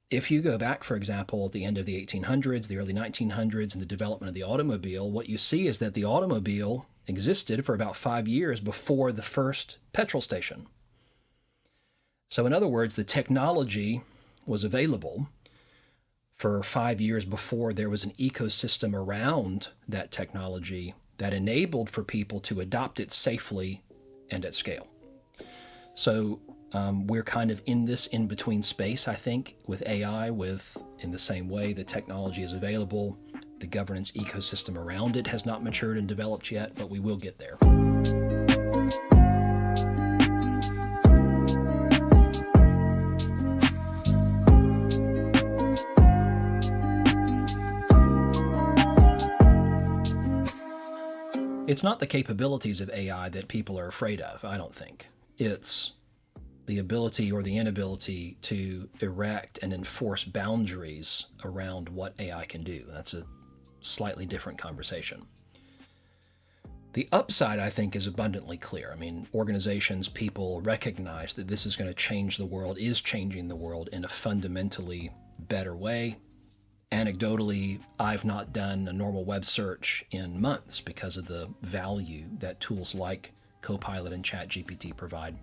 If you go back, for example, at the end of the 1800s, the early 1900s, and the development of the automobile, what you see is that the automobile existed for about 5 years before the first petrol station. So in other words, the technology was available for 5 years before there was an ecosystem around that technology that enabled for people to adopt it safely and at scale. So we're kind of in this in-between space, I think, with AI, in the same way the technology is available, the governance ecosystem around it has not matured and developed yet, but we will get there. It's not the capabilities of AI that people are afraid of, I don't think. It's the ability or the inability to erect and enforce boundaries around what AI can do. That's a slightly different conversation. The upside, I think, is abundantly clear. I mean, organizations, people recognize that this is going to change the world, is changing the world in a fundamentally better way. Anecdotally, I've not done a normal web search in months because of the value that tools like Copilot and ChatGPT provide.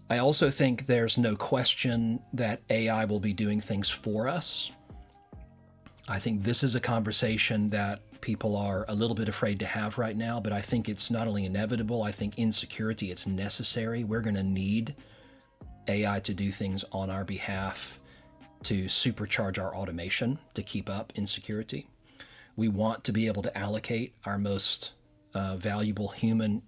I also think there's no question that AI will be doing things for us. I think this is a conversation that people are a little bit afraid to have right now, but I think it's not only inevitable, I think in security it's necessary. We're going to need AI to do things on our behalf to supercharge our automation to keep up in security. We want to be able to allocate our most valuable human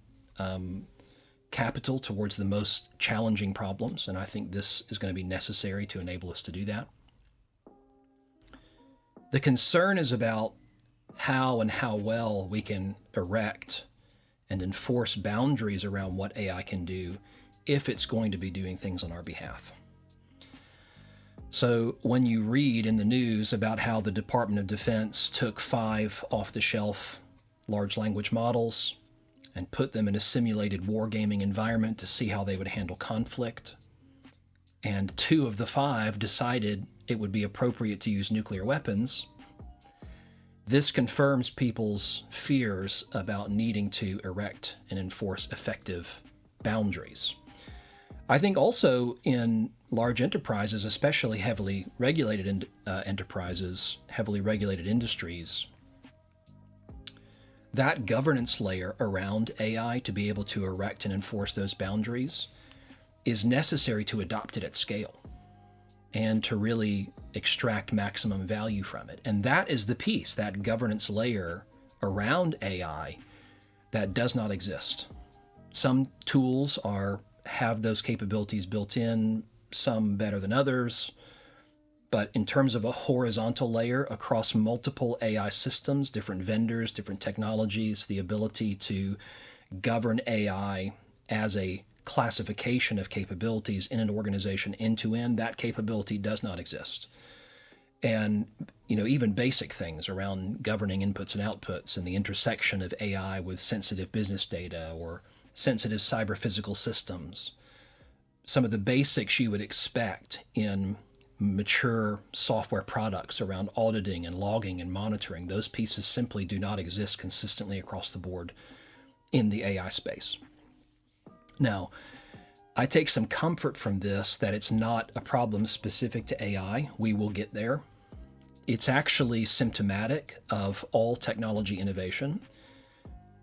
capital towards the most challenging problems, and I think this is going to be necessary to enable us to do that. The concern is about how and how well we can erect and enforce boundaries around what AI can do if it's going to be doing things on our behalf. So when you read in the news about how the Department of Defense took 5 off-the-shelf large language models and put them in a simulated wargaming environment to see how they would handle conflict, and 2 of the 5 decided it would be appropriate to use nuclear weapons, this confirms people's fears about needing to erect and enforce effective boundaries. I think also in large enterprises, especially heavily regulated enterprises, heavily regulated industries, that governance layer around AI to be able to erect and enforce those boundaries is necessary to adopt it at scale and to really extract maximum value from it. And that is the piece, that governance layer around AI, that does not exist. Some tools have those capabilities built in, some better than others. But in terms of a horizontal layer across multiple AI systems, different vendors, different technologies, the ability to govern AI as a classification of capabilities in an organization end to end, that capability does not exist. And even basic things around governing inputs and outputs and the intersection of AI with sensitive business data or sensitive cyber-physical systems, some of the basics you would expect in mature software products around auditing and logging and monitoring, those pieces simply do not exist consistently across the board in the AI space. Now, I take some comfort from this that it's not a problem specific to AI. We will get there. It's actually symptomatic of all technology innovation.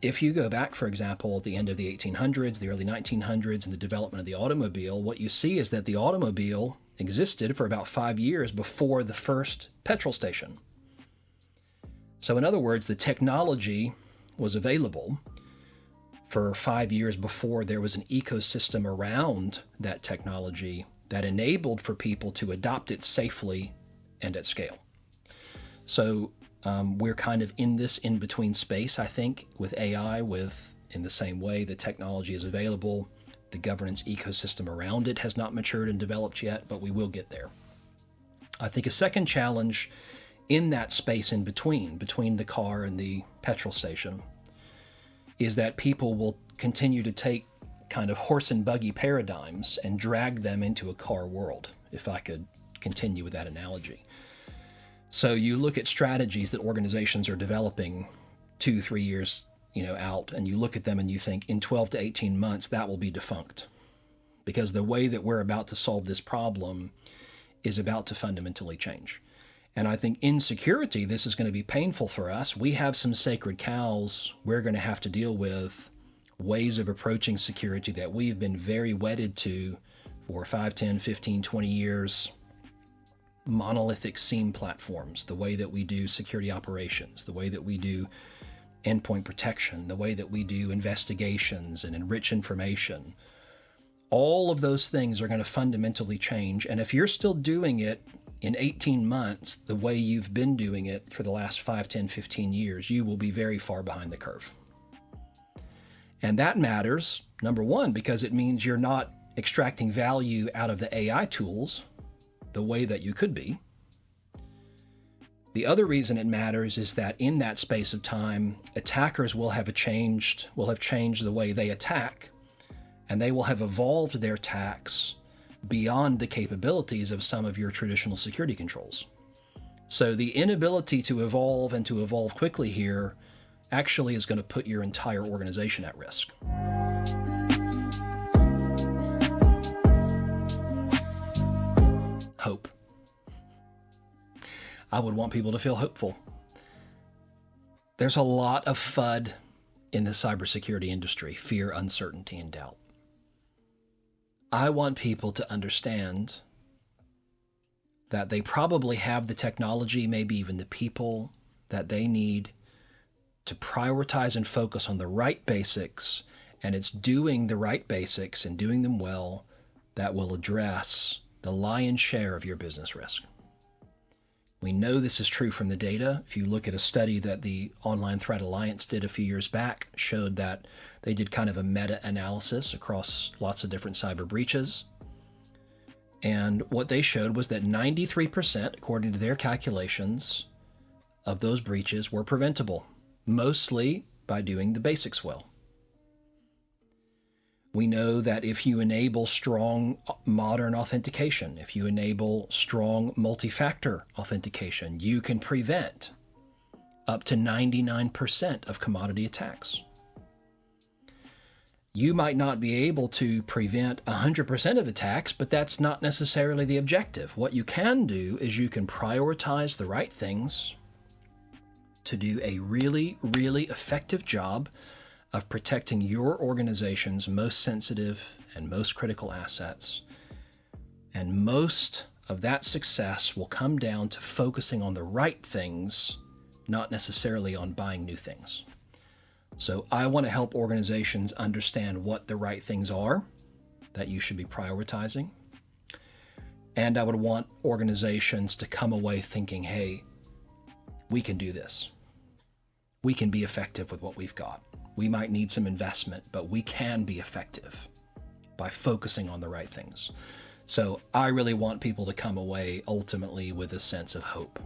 If you go back, for example, at the end of the 1800s, the early 1900s, and the development of the automobile, what you see is that the automobile existed for about 5 years before the first petrol station. So in other words, the technology was available for 5 years before there was an ecosystem around that technology that enabled for people to adopt it safely and at scale. So we're kind of in this in-between space, I think, with AI, in the same way the technology is available, the governance ecosystem around it has not matured and developed yet, but we will get there. I think a second challenge in that space in between the car and the petrol station, is that people will continue to take kind of horse and buggy paradigms and drag them into a car world, if I could continue with that analogy. So you look at strategies that organizations are developing 2-3 years, out, and you look at them and you think in 12 to 18 months that will be defunct, because the way that we're about to solve this problem is about to fundamentally change. And I think in security, this is going to be painful for us. We have some sacred cows we're going to have to deal with, ways of approaching security that we've been very wedded to for 5, 10, 15, 20 years. Monolithic SIEM platforms, the way that we do security operations, the way that we do endpoint protection, the way that we do investigations and enrich information. All of those things are going to fundamentally change. And if you're still doing it in 18 months, the way you've been doing it for the last 5, 10, 15 years, you will be very far behind the curve. And that matters, number one, because it means you're not extracting value out of the AI tools the way that you could be. The other reason it matters is that in that space of time, attackers will have changed the way they attack, and they will have evolved their attacks beyond the capabilities of some of your traditional security controls. So the inability to evolve and to evolve quickly here actually is going to put your entire organization at risk. Hope. I would want people to feel hopeful. There's a lot of FUD in the cybersecurity industry: fear, uncertainty, and doubt. I want people to understand that they probably have the technology, maybe even the people that they need to prioritize and focus on the right basics, and it's doing the right basics and doing them well that will address the lion's share of your business risk. We know this is true from the data. If you look at a study that the Online Threat Alliance did a few years back, showed that they did kind of a meta-analysis across lots of different cyber breaches. And what they showed was that 93%, according to their calculations, of those breaches were preventable, mostly by doing the basics well. We know that if you enable strong modern authentication, if you enable strong multi-factor authentication, you can prevent up to 99% of commodity attacks. You might not be able to prevent 100% of attacks, but that's not necessarily the objective. What you can do is you can prioritize the right things to do a really, really effective job of protecting your organization's most sensitive and most critical assets. And most of that success will come down to focusing on the right things, not necessarily on buying new things. So I want to help organizations understand what the right things are that you should be prioritizing. And I would want organizations to come away thinking, hey, we can do this. We can be effective with what we've got. We might need some investment, but we can be effective by focusing on the right things. So I really want people to come away ultimately with a sense of hope.